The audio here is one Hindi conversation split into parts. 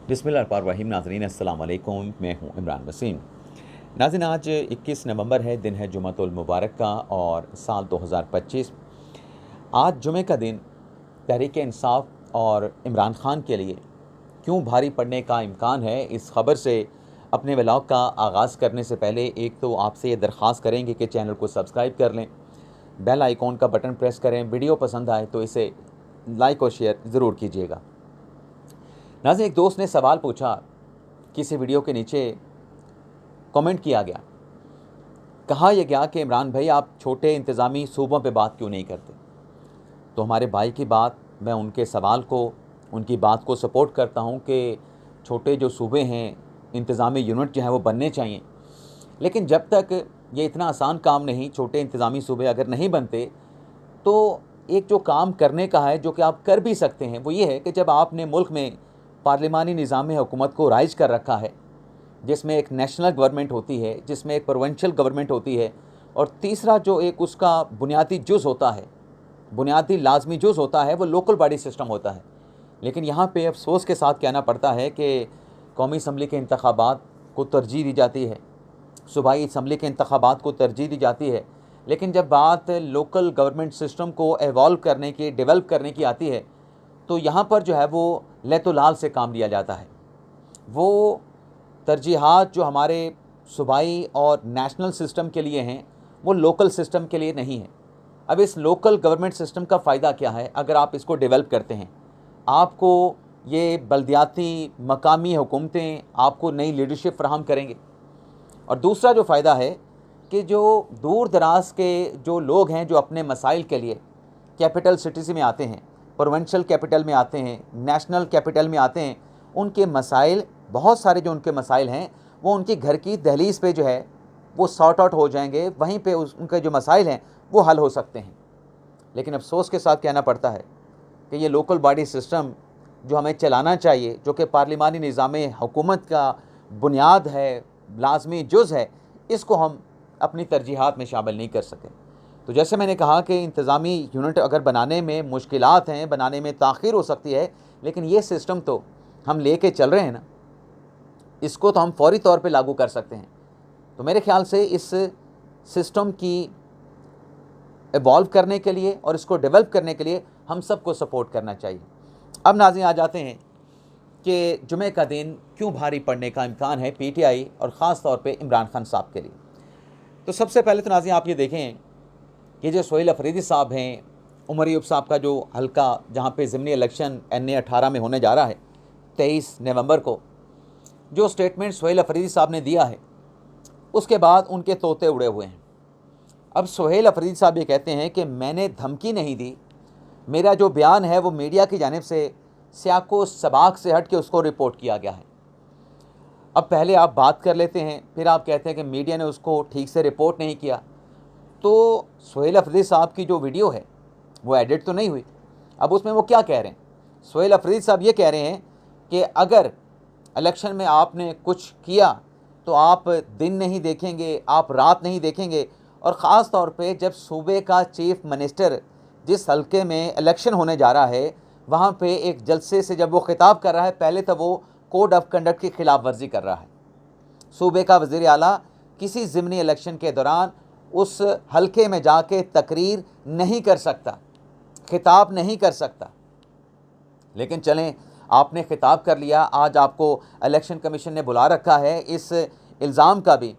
बिस्मिल्लाहिर्रहमानिर्रहीम। नाज़रीन अस्सलाम वालेकुम, मैं हूँ इमरान वसीम। नाज़रीन, आज 21 नवंबर है, दिन है जुमातुल मुबारक का और साल 2025। आज जुमे का दिन तहरीक इंसाफ और इमरान खान के लिए क्यों भारी पड़ने का इम्कान है, इस ख़बर से अपने व्लॉग का आगाज़ करने से पहले एक तो आपसे ये दरख्वास्त करेंगे कि चैनल को सब्सक्राइब कर लें, बेल आइकॉन का बटन प्रेस करें, वीडियो पसंद आए तो इसे लाइक और शेयर ज़रूर कीजिएगा। नाज़रीन, एक दोस्त ने सवाल पूछा, किसी वीडियो के नीचे कमेंट किया गया, कहा यह गया कि इमरान भाई आप छोटे इंतज़ामी सूबों पे बात क्यों नहीं करते। तो हमारे भाई की बात, मैं उनके सवाल को, उनकी बात को सपोर्ट करता हूं कि छोटे जो सूबे हैं, इंतज़ामी यूनिट जो है वो बनने चाहिए। लेकिन जब तक ये इतना आसान काम नहीं, छोटे इंतज़ामी सूबे अगर नहीं बनते तो एक जो काम करने का है, जो कि आप कर भी सकते हैं, वो ये है कि जब आपने मुल्क में पार्लिमानी निज़ाम हुकूमत को राइज कर रखा है, जिसमें एक नेशनल गवर्नमेंट होती है, जिसमें एक प्रोविंशियल गवर्नमेंट होती है, और तीसरा जो एक उसका बुनियादी जुज़ होता है, बुनियादी लाजमी जुज़ होता है, वो लोकल बॉडी सिस्टम होता है। लेकिन यहाँ पे अफसोस के साथ कहना पड़ता है कि कौमी असम्बली के इंतखाबात को तरजीह दी जाती है, सूबाई असम्बली के इंतखाबात को तरजीह दी जाती है, लेकिन जब बात लोकल गवर्नमेंट सिस्टम को एवॉल्व करने की, डेवलप करने की आती है, तो यहाँ पर जो है वो लैतो-लाल से काम लिया जाता है। वो तरजीहात जो हमारे सूबाई और नेशनल सिस्टम के लिए हैं, वो लोकल सिस्टम के लिए नहीं है। अब इस लोकल गवर्नमेंट सिस्टम का फ़ायदा क्या है अगर आप इसको डेवलप करते हैं? आपको ये बल्दियाती मकामी हुकूमतें आपको नई लीडरशिप फ़राहम करेंगे। और दूसरा जो फ़ायदा है कि जो दूर दराज के जो लोग हैं, जो अपने मसाइल के लिए कैपिटल सिटीज़ में आते हैं, प्रोविंशियल कैपिटल में आते हैं, नेशनल कैपिटल में आते हैं, उनके मसाइल, बहुत सारे जो उनके मसाइल हैं, वो उनकी घर की दहलीज़ पे जो है वो सॉर्ट आउट हो जाएंगे, वहीं पे उनके जो मसाइल हैं वो हल हो सकते हैं। लेकिन अफसोस के साथ कहना पड़ता है कि ये लोकल बॉडी सिस्टम जो हमें चलाना चाहिए, जो कि पार्लिमानी निज़ाम हुकूमत का बुनियाद है, लाजमी जुज़ है, इसको हम अपनी तरजीहात में शामिल नहीं कर सके। तो जैसे मैंने कहा कि इंतज़ामी यूनिट अगर बनाने में मुश्किलात हैं, बनाने में ताख़ीर हो सकती है, लेकिन ये सिस्टम तो हम लेके चल रहे हैं ना, इसको तो हम फ़ौरी तौर पे लागू कर सकते हैं। तो मेरे ख़्याल से इस सिस्टम की इवॉल्व करने के लिए और इसको डेवलप करने के लिए हम सबको सपोर्ट करना चाहिए। अब नाज़रीन, आ जाते हैं कि जुमे का दिन क्यों भारी पड़ने का इम्कान है PTI और ख़ास तौर पे इमरान खान साहब के लिए। तो सबसे पहले तो नाज़रीन आप ये देखें कि जो सोहेल अफरीदी साहब हैं, उमर अयूब साहब का जो हल्का जहाँ पे ज़िमनी इलेक्शन NA 18 में होने जा रहा है 23 नवंबर को, जो स्टेटमेंट सोहेल अफरीदी साहब ने दिया है, उसके बाद उनके तोते उड़े हुए हैं। अब सोहेल अफरीदी साहब ये कहते हैं कि मैंने धमकी नहीं दी, मेरा जो बयान है वो मीडिया की जानिब से सियाको सबाक से हट के उसको रिपोर्ट किया गया है। अब पहले आप बात कर लेते हैं, फिर आप कहते हैं कि मीडिया ने उसको ठीक से रिपोर्ट नहीं किया। तो सोहेल अफरीदी साहब की जो वीडियो है वो एडिट तो नहीं हुई। अब उसमें वो क्या कह रहे हैं? सोहेल अफरीदी साहब ये कह रहे हैं कि अगर इलेक्शन में आपने कुछ किया तो आप दिन नहीं देखेंगे, आप रात नहीं देखेंगे, और ख़ास तौर पे जब सूबे का चीफ मिनिस्टर जिस हल्के में इलेक्शन होने जा रहा है, वहाँ पे एक जलसे से जब वो खिताब कर रहा है, पहले तो वो कोड ऑफ कंडक्ट की खिलाफ वर्जी कर रहा है। सूबे का वज़ीर आला किसी ज़िमनी इलेक्शन के दौरान उस हल्के में जाके तकरीर नहीं कर सकता, खिताब नहीं कर सकता। लेकिन चलें, आपने खिताब कर लिया, आज आपको इलेक्शन कमीशन ने बुला रखा है, इस इल्ज़ाम का भी,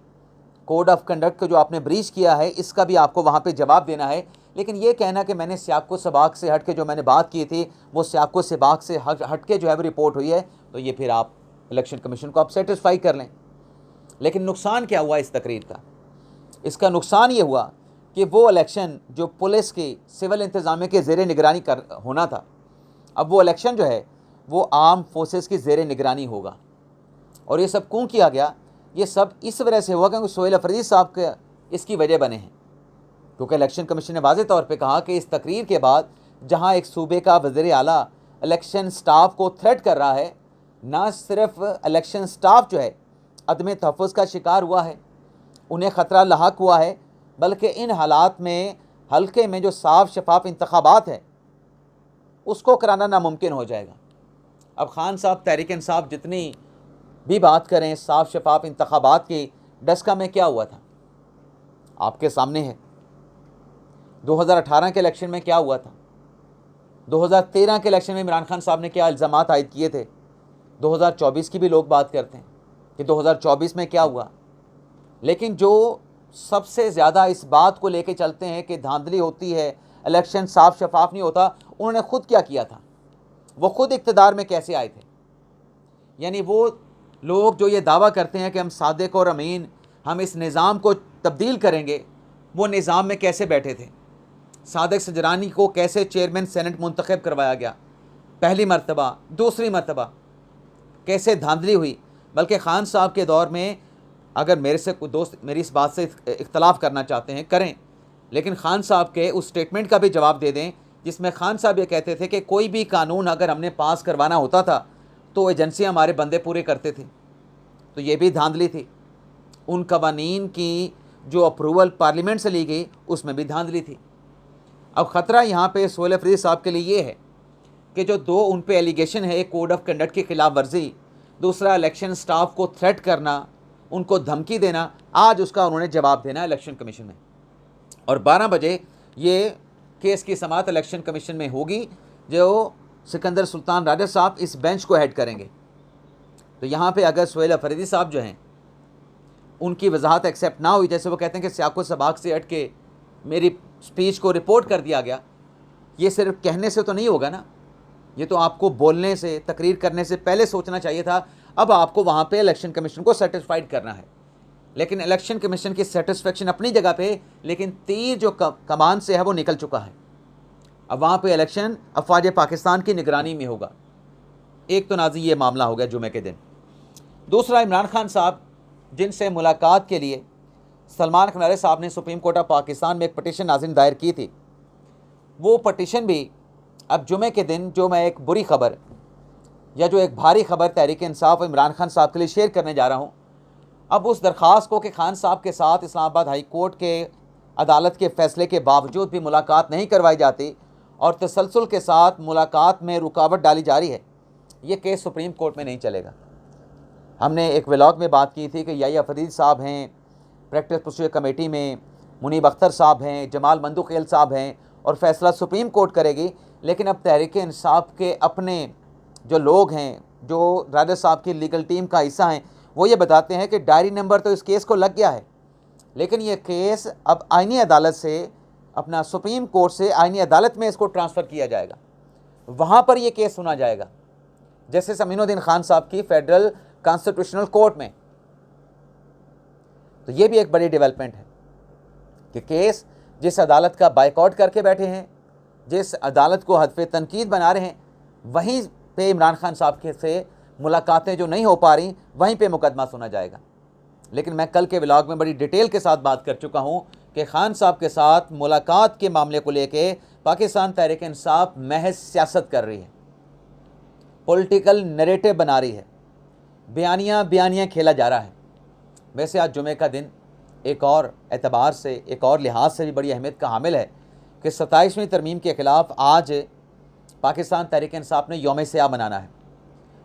कोड ऑफ कंडक्ट को जो आपने ब्रीच किया है, इसका भी आपको वहाँ पे जवाब देना है। लेकिन ये कहना कि मैंने सियाको सबाक से हट के जो मैंने बात की थी वो सियाको सबाक से हट के जो है वो रिपोर्ट हुई है, तो ये फिर आप इलेक्शन कमीशन को आप सेटिस्फाई कर लें। लेकिन नुकसान क्या हुआ इस तकरीर का? इसका नुकसान ये हुआ कि वो इलेक्शन जो पुलिस की सिविल इंतज़ामिया के ज़ेर निगरानी कर होना था, अब वो इलेक्शन जो है वो आर्म फोर्सेस की ज़ेर निगरानी होगा। और ये सब क्यों किया गया? ये सब इस वजह से हुआ क्योंकि सोहेल अफरीदी साहब के इसकी वजह बने हैं। क्योंकि इलेक्शन कमीशन ने वाज़ेह तौर पे कहा कि इस तकरीर के बाद जहां एक सूबे का वज़ीर आला इलेक्शन स्टाफ को थ्रेट कर रहा है, ना सिर्फ इलेक्शन स्टाफ जो है अदम तहफ़्फ़ुज़ का शिकार हुआ है, उन्हें ख़तरा लाहक हुआ है, बल्कि इन हालात में हल्के में जो साफ शफाफ इंतखाबात है उसको कराना नामुमकिन हो जाएगा। अब खान साहब तहरीक इंसाफ जितनी भी बात करें साफ शफाफ इंतखाबात की, डस्का में क्या हुआ था आपके सामने है। 2018 के इलेक्शन में क्या हुआ था, 2013 के इलेक्शन में इमरान खान साहब ने क्या इल्ज़ामात आयद किए थे, 2024 की भी लोग बात करते हैं कि 2024 में क्या हुआ। लेकिन जो सबसे ज़्यादा इस बात को लेके चलते हैं कि धांधली होती है, इलेक्शन साफ शफाफ नहीं होता, उन्होंने खुद क्या किया था, वो खुद इक़्तिदार में कैसे आए थे। यानी वो लोग जो ये दावा करते हैं कि हम सादिक और अमीन, हम इस निज़ाम को तब्दील करेंगे, वो निज़ाम में कैसे बैठे थे। सादिक सजरानी को कैसे चेयरमैन सेनेट मुंतखब करवाया गया, पहली मरतबा, दूसरी मरतबा, कैसे धांधली हुई। बल्कि ख़ान साहब के दौर में, अगर मेरे से कोई दोस्त मेरी इस बात से इख्तलाफ करना चाहते हैं करें, लेकिन ख़ान साहब के उस स्टेटमेंट का भी जवाब दे दें जिसमें ख़ान साहब ये कहते थे कि कोई भी कानून अगर हमने पास करवाना होता था तो एजेंसियाँ हमारे बंदे पूरे करते थे। तो ये भी धांधली थी। उन कवानीन की जो अप्रूवल पार्लियामेंट से ली गई उसमें भी धांधली थी। अब ख़तरा यहाँ पे सोहेल अफरीदी साहब के लिए ये है कि जो दो उन पे एलिगेशन है, एक कोड ऑफ कंडक्ट की खिलाफ वर्जी, दूसरा इलेक्शन स्टाफ को थ्रेट करना, उनको धमकी देना, आज उसका उन्होंने जवाब देना इलेक्शन कमीशन में। और 12 बजे ये केस की समाअत इलेक्शन कमीशन में होगी, जो सिकंदर सुल्तान राजा साहब इस बेंच को हेड करेंगे। तो यहाँ पे अगर सोहेल अफरीदी साहब जो हैं उनकी वजाहत एक्सेप्ट ना हुई, जैसे वो कहते हैं कि सियाको सबाक से हट के मेरी स्पीच को रिपोर्ट कर दिया गया, ये सिर्फ कहने से तो नहीं होगा ना, ये तो आपको बोलने से, तकरीर करने से पहले सोचना चाहिए था। अब आपको वहाँ पे इलेक्शन कमीशन को सेटिस्फाइड करना है। लेकिन इलेक्शन कमीशन की सेटिस्फेक्शन अपनी जगह पे, लेकिन तीर जो कमान से है वो निकल चुका है। अब वहाँ पे इलेक्शन अफवाज पाकिस्तान की निगरानी में होगा। एक तो नाज़ी ये मामला हो गया जुमे के दिन। दूसरा, इमरान खान साहब जिनसे मुलाकात के लिए सलमान खनारे साहब ने सुप्रीम कोर्ट ऑफ पाकिस्तान में एक पटिशन नाज़रीन दायर की थी, वो पटिशन भी अब जुमे के दिन, जो मैं एक बुरी ख़बर या जो एक भारी ख़बर तहरीक इंसाफ इमरान खान साहब के लिए शेयर करने जा रहा हूँ, अब उस दरख्वास्त को कि खान साहब के साथ इस्लामाबाद हाई कोर्ट के अदालत के फ़ैसले के बावजूद भी मुलाकात नहीं करवाई जाती और तसलसल के साथ मुलाकात में रुकावट डाली जा रही है, ये केस सुप्रीम कोर्ट में नहीं चलेगा। हमने एक व्लॉग में बात की थी कि याहिया फरीद साहब हैं प्रैक्टिस प्रोसीजर कमेटी में, मुनीब अख्तर साहब हैं, जमाल मंदुखेल साहब हैं और फ़ैसला सुप्रीम कोर्ट करेगी। लेकिन अब तहरीक इंसाफ के अपने जो लोग हैं, जो राजा साहब की लीगल टीम का हिस्सा हैं, वो ये बताते हैं कि डायरी नंबर तो इस केस को लग गया है, लेकिन ये केस अब आईनी अदालत से, अपना सुप्रीम कोर्ट से आईनी अदालत में इसको ट्रांसफ़र किया जाएगा, वहाँ पर ये केस सुना जाएगा, जैसे समीनुद्दीन खान साहब की फेडरल कॉन्स्टिट्यूशनल कोर्ट में। तो ये भी एक बड़ी डेवलपमेंट है कि केस जिस अदालत का बायकॉट करके बैठे हैं, जिस अदालत को हदफ तनकीद बना रहे हैं, वहीं पे इमरान खान साहब के से मुलाकातें जो नहीं हो पा रही, वहीं पे मुकदमा सुना जाएगा। लेकिन मैं कल के व्लॉग में बड़ी डिटेल के साथ बात कर चुका हूँ कि खान साहब के साथ मुलाकात के मामले को लेके पाकिस्तान तहरीक इंसाफ महज सियासत कर रही है, पॉलिटिकल नैरेटिव बना रही है, बयानियाँ खेला जा रहा है। वैसे आज जुमे का दिन एक और एतबार से, एक और लिहाज से भी बड़ी अहमियत का हामिल है कि 27वीं तरमीम के ख़िलाफ़ आज पाकिस्तान तहरीक इंसाफ ने यौम सियाह मनाना है।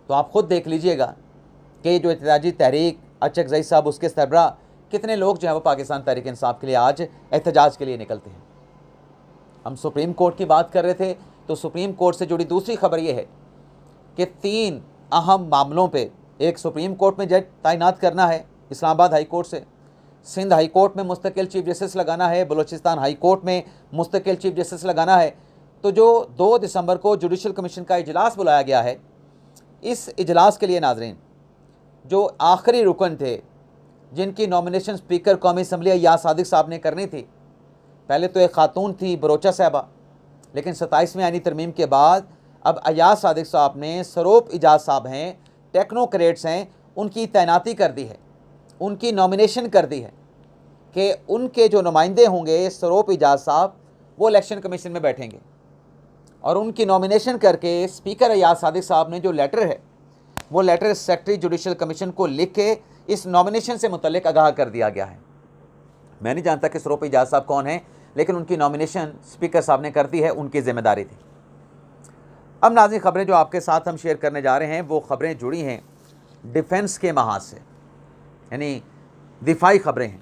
तो आप ख़ुद देख लीजिएगा कि जो एहतजाजी तहरीक, अचक ज़ई साहब उसके सरबराह, कितने लोग जो हैं वो पाकिस्तान तहरीक इंसाफ के लिए आज एहतजाज के लिए निकलते हैं। हम सुप्रीम कोर्ट की बात कर रहे थे, तो सुप्रीम कोर्ट से जुड़ी दूसरी खबर ये है कि 3 अहम मामलों पे, एक सुप्रीम कोर्ट में जज तैनात करना है इस्लामाबाद हाई कोर्ट से, सिंध हाई कोर्ट में मुस्तकिल चीफ जस्टिस लगाना है, बलूचिस्तान हाई कोर्ट में मुस्तकिल चीफ जस्टिस लगाना है। तो जो 2 दिसंबर को जुडिशल कमीशन का इजलास बुलाया गया है, इस इजलास के लिए नाजरीन जो आखिरी रुकन थे, जिनकी नॉमिनेशन स्पीकर कौमी असम्बली अय्याज सादिक साहब ने करनी थी, पहले तो एक खातून थी बरोचा साहबा, लेकिन 27वीं आईनी तरमीम के बाद अब अय्याज सादिक साहब ने, सरोप इजाज साहब हैं, टेक्नोक्रेट्स हैं, उनकी तैनाती कर दी है, उनकी नॉमिनेशन कर दी है कि उनके जो नुमाइंदे होंगे सरोप इजाज साहब, वो इलेक्शन कमीशन में बैठेंगे। और उनकी नॉमिनेशन करके स्पीकर अय्याज सादिक साहब ने जो लेटर है, वो लेटर सेक्रेटरी जुडिशल कमीशन को लिख के इस नॉमिनेशन से मुतल्लिक आगाह कर दिया गया है। मैं नहीं जानता कि सरोप इजाज साहब कौन हैं, लेकिन उनकी नॉमिनेशन स्पीकर साहब ने कर दी है, उनकी जिम्मेदारी थी। अब नाज़रीन, ख़बरें जो आपके साथ हम शेयर करने जा रहे हैं वो ख़बरें जुड़ी हैं डिफेंस के महाज से, यानी दिफाई ख़बरें हैं।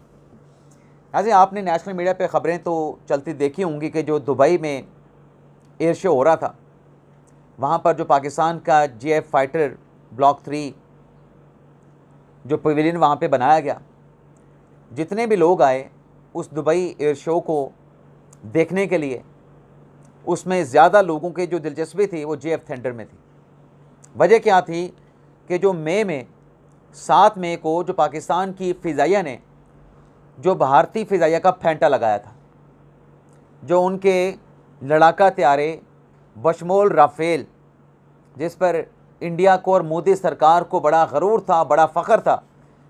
नाज़रीन, आपने नेशनल मीडिया पे ख़बरें तो चलती देखी होंगी कि जो दुबई में एयर शो हो रहा था, वहाँ पर जो पाकिस्तान का JF फाइटर ब्लॉक 3 जो पवेलियन वहाँ पे बनाया गया, जितने भी लोग आए उस दुबई एयर शो को देखने के लिए, उसमें ज़्यादा लोगों की जो दिलचस्पी थी वो JF थंडर में थी। वजह क्या थी कि जो मई में 7 मई को जो पाकिस्तान की फ़िज़ाइया ने जो भारतीय फ़िज़ाइया का फेंटा लगाया था, जो उनके लड़ाका तैयारे बशमोल राफ़ेल, जिस पर इंडिया को और मोदी सरकार को बड़ा गरूर था, बड़ा फ़ख्र था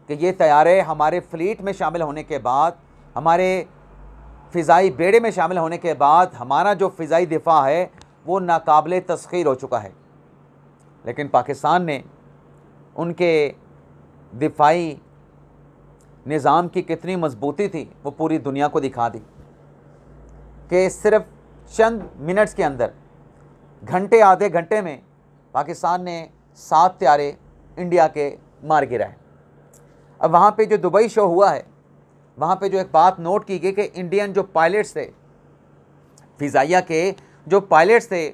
कि ये तैयारे हमारे फ्लीट में शामिल होने के बाद, हमारे फ़िज़ाई बेड़े में शामिल होने के बाद हमारा जो फ़िज़ाई दिफा है वो नाकाबिले तस्ख़ीर हो चुका है। लेकिन पाकिस्तान ने उनके दिफाई निज़ाम की कितनी मजबूती थी वो पूरी दुनिया को दिखा दी कि सिर्फ़ चंद मिनट्स के अंदर, घंटे आधे घंटे में पाकिस्तान ने 7 तैयारे इंडिया के मार गिराए। अब वहाँ पे जो दुबई शो हुआ है, वहाँ पे जो एक बात नोट की गई कि इंडियन जो पायलट्स थे, फ़िज़ाइया के जो पायलट्स थे,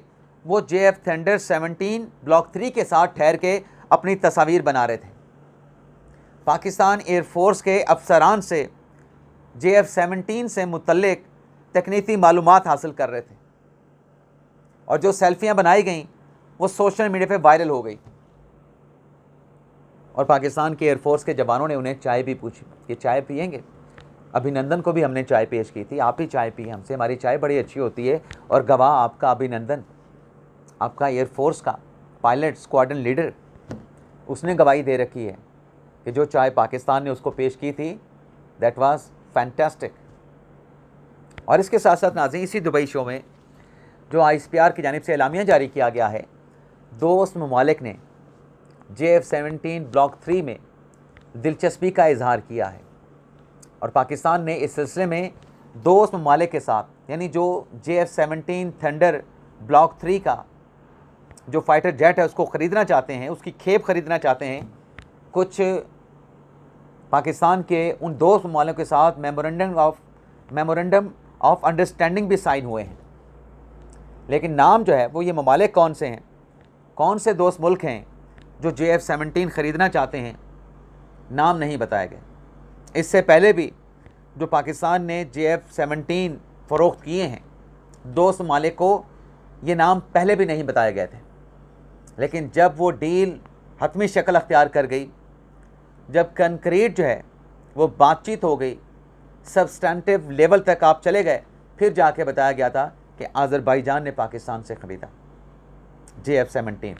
वो JF थंडर 17 ब्लॉक 3 के साथ ठहर के अपनी तस्वीर बना रहे थे। पाकिस्तान एयरफोर्स के अफसरान से JF 17 से मुतल्लिक तकनीकी मालूमात हासिल कर रहे थे, और जो सेल्फियाँ बनाई गईं वो सोशल मीडिया पे वायरल हो गई। और पाकिस्तान के एयरफोर्स के जवानों ने उन्हें चाय भी पूछी कि चाय पिएंगे। अभिनंदन को भी हमने चाय पेश की थी, आप ही चाय पिए हमसे, हमारी चाय बड़ी अच्छी होती है। और गवाह आपका अभिनंदन, आपका एयरफोर्स का पायलट स्क्वाड्रन लीडर, उसने गवाही दे रखी है कि जो चाय पाकिस्तान ने उसको पेश की थी, दैट वाज फैंटास्टिक। और इसके साथ साथ नाज़रीन, इसी दुबई शो में जो ISPR की जानिब से एलामिया जारी किया गया है, दोस्त ममालिक ने JF 17 ब्लॉक 3 में दिलचस्पी का इजहार किया है। और पाकिस्तान ने इस सिलसिले में दोस्त ममालिक के साथ, यानी जो JF 17 थंडर ब्लॉक 3 का जो फाइटर जेट है उसको ख़रीदना चाहते हैं, उसकी खेप ख़रीदना चाहते हैं, कुछ पाकिस्तान के उन दोस्त ममालिक के साथ मेमोरेंडम ऑफ अंडरस्टैंडिंग भी साइन हुए हैं। लेकिन नाम जो है वो, ये ममालिक कौन से हैं, कौन से दोस्त मुल्क हैं जो JF 17 ख़रीदना चाहते हैं, नाम नहीं बताया गया। इससे पहले भी जो पाकिस्तान ने JF 17 फ़रोख्त किए हैं, दोस्त ममालिक को ये नाम पहले भी नहीं बताए गए थे। लेकिन जब वो डील हतमी शक्ल अख्तियार कर गई, जब कंक्रीट जो है वो बातचीत हो गई, सब्सटेंटिव लेवल तक आप चले गए, फिर जाके बताया गया था कि आज़रबाईजान ने पाकिस्तान से ख़रीदा JF 17,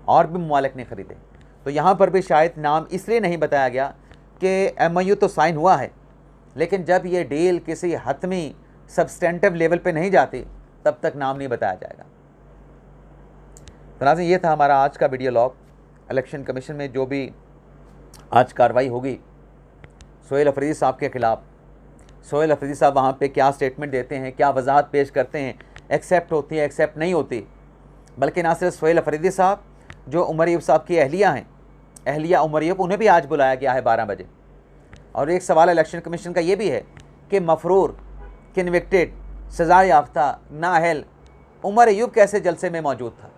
और भी ममालिक ने ख़रीदे। तो यहाँ पर भी शायद नाम इसलिए नहीं बताया गया कि MOU तो साइन हुआ है, लेकिन जब ये डील किसी हतमी सब्सटेंटिव लेवल पे नहीं जाती, तब तक नाम नहीं बताया जाएगा। तो नाज़रीन, ये था हमारा आज का वीडियो लॉग। इलेक्शन कमीशन में जो भी आज कार्रवाई होगी सोहेल अफरीदी साहब के ख़िलाफ़, सोहेल अफरीदी साहब वहाँ पे क्या स्टेटमेंट देते हैं, क्या वजाहत पेश करते हैं, एक्सेप्ट होती है, एक्सेप्ट नहीं होती। बल्कि ना सिर्फ सोहेल अफरीदी साहब, जो उमर अय्यूब साहब की अहलिया हैं, अहलिया उमर अय्यूब, उन्हें भी आज बुलाया गया है 12 बजे। और एक सवाल इलेक्शन कमीशन का ये भी है कि मफरूर, कन्विक्टेड, सज़ा याफ्ता, नाअहल उमर अय्यूब कैसे जलसे में मौजूद था,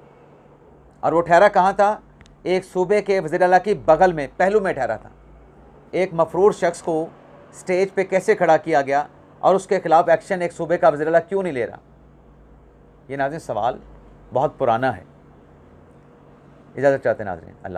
और वो ठहरा कहाँ था? एक सूबे के वज़ीर आला की बगल में, पहलू में ठहरा था। एक मफरूर शख्स को स्टेज पे कैसे खड़ा किया गया और उसके ख़िलाफ़ एक्शन एक सूबे का वज़ीर आला क्यों नहीं ले रहा? ये नाज़रीन सवाल बहुत पुराना है। इजाज़त चाहते हैं नाज़रीन, अल्लाह।